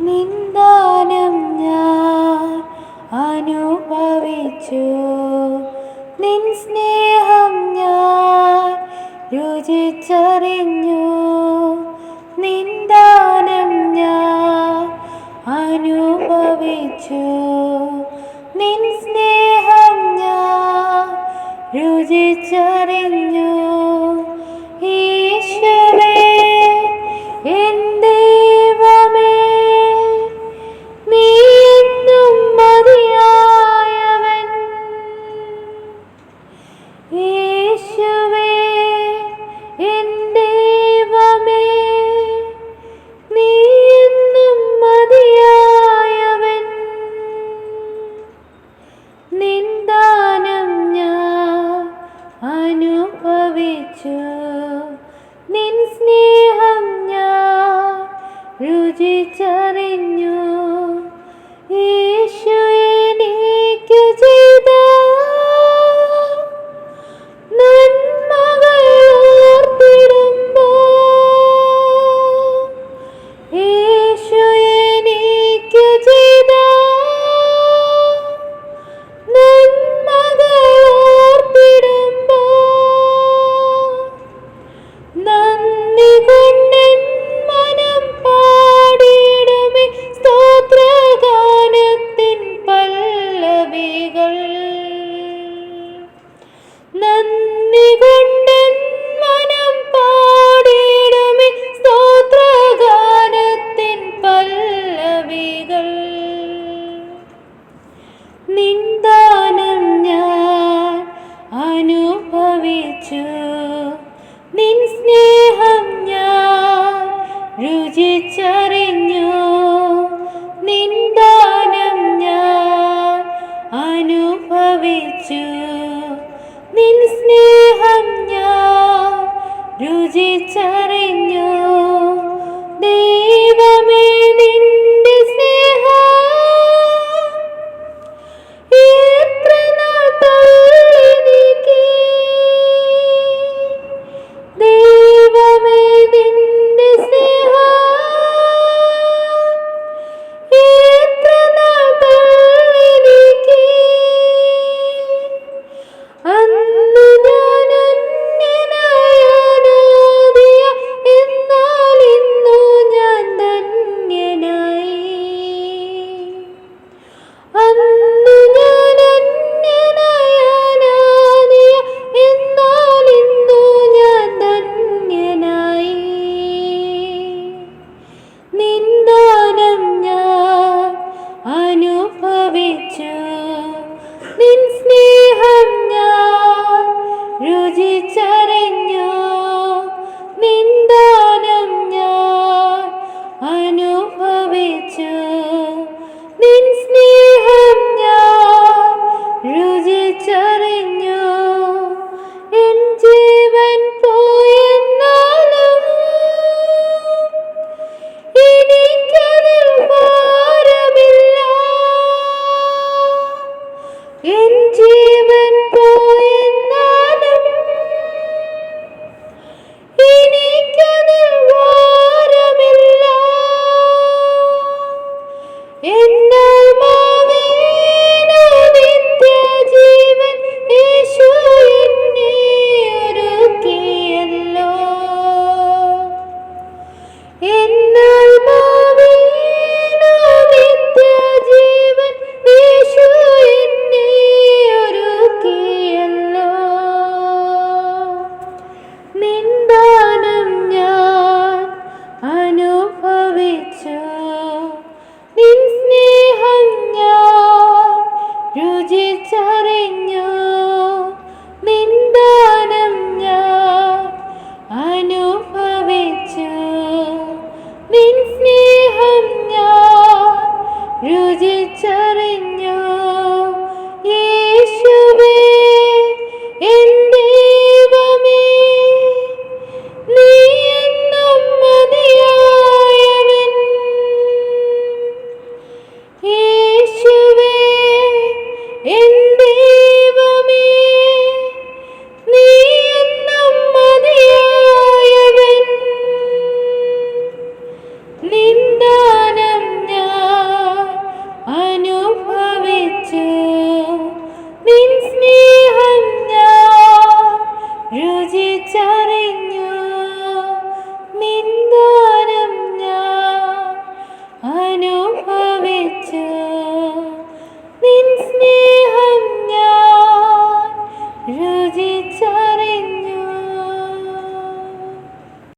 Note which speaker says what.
Speaker 1: നിന്ദാനം ഞാൻ അനുഭവിച്ചു, നിൻ സ്നേഹം ഞാൻ രുചിച്ചറിഞ്ഞു. നിന്ദാനം ഞാൻ അനുഭവിച്ചു, നിൻ സ്നേഹം ഞാൻ രുചിച്ചറിഞ്ഞു. ഈശ്വരേ എൻ ദൈവമേ, നീ എന്നും മതിയായവൻ. യേശുവേ എൻ ദൈവമേ, നീ എന്നും മതിയായവൻ. നിന്ദാനം ഞാൻ അനുഭവിച്ചു, നിൻ സ്നേഹം ഞാൻ രുചിച്ചറിഞ്ഞു. യേശു എനിക്കു ചെയ്ത നന്മകൾ ഓർത്തിടുമ്പോൾ, യേശു എനിക്കു ചെയ്ത നന്മകൾ ഓർത്തിടുമ്പോൾ, നന്ദി കൊണ്ടെൻ മനം പാടിയിടുമേ സ്തോത്രഗാനത്തിൻ പല്ലവികൾ. നന്ദി കൊണ്ടെൻ മനം പാടിയിടുമേ സ്തോത്രഗാനത്തിൻ പല്ലവികൾ. നിന്ദാനം ഞാൻ അനുഭവിച്ചു, നിൻ സ്നേഹം ഞാൻ രുചിച്ചറിഞ്ഞു. നിന്ദാനം ഞാൻ അനുഭവിച്ചു, നിൻ സ്നേഹം ഞാൻ രുചിച്ചറിഞ്ഞു. ദൈവമേ നിന്റെ സ്നേഹം എത്ര നാൾ തള്ളി നീക്കി. ദൈവമേ നിന്റെ സ്നേഹം എത്ര നാൾ തള്ളി നീക്കി. അന്നു ഞാൻ അന്യനായ അനാഥയ, എന്നാൽ ഇന്നു ഞാൻ ധന്യനായി. അന്നു ഞാൻ അന്യനായ അനാഥയ, എന്നാൽ ഇന്നു ഞാൻ ധന്യനായി. നിന്ദാനം ഞാൻ അനുഭവിച്ചു, നിൻ സ്നേഹം ഞാൻ രുചിച്ചറിഞ്ഞു. നിന്ദാനം ഞാൻ അനുഭവിച്ചു, നിൻ സ്നേഹം ഞാൻ രുചിച്ചറിഞ്ഞു. എൻ ജീവൻ പോയെന്നാലും എനിക്കതിൽ ഭാരമില്ല. എൻ ജീവൻ പോയെന്നാലും എനിക്കതിൽ ഭാരമില്ല. എന്നാത്മാവിനു നിത്യജീവൻ യേശു എന്നെ ഒരുക്കിയല്ലോ. എന്നാത്മാവിനു നിത്യജീവൻ യേശു എന്നെ ഒരുക്കിയല്ലോ. നിന്ദാനം ഞാൻ അനുഭവിച്ചു, നിൻ സ്നേഹം ഞാൻ രുചിച്ചറിഞ്ഞു. നിന്ദാനം ഞാൻ അനുഭവിച്ചു, നിൻ സ്നേഹം ഞാൻ രുചിച്ചറിഞ്ഞു. യേശുവേ എൻ ദൈവമേ, നീ എന്നും മതിയായവൻ. യേശുവേ എൻ ദൈവമേ, നീ എന്നും മതിയായവൻ. നിന്ദാനം സ്നേഹം ഞാൻ രുചിച്ചറിഞ്ഞിടുവാൻ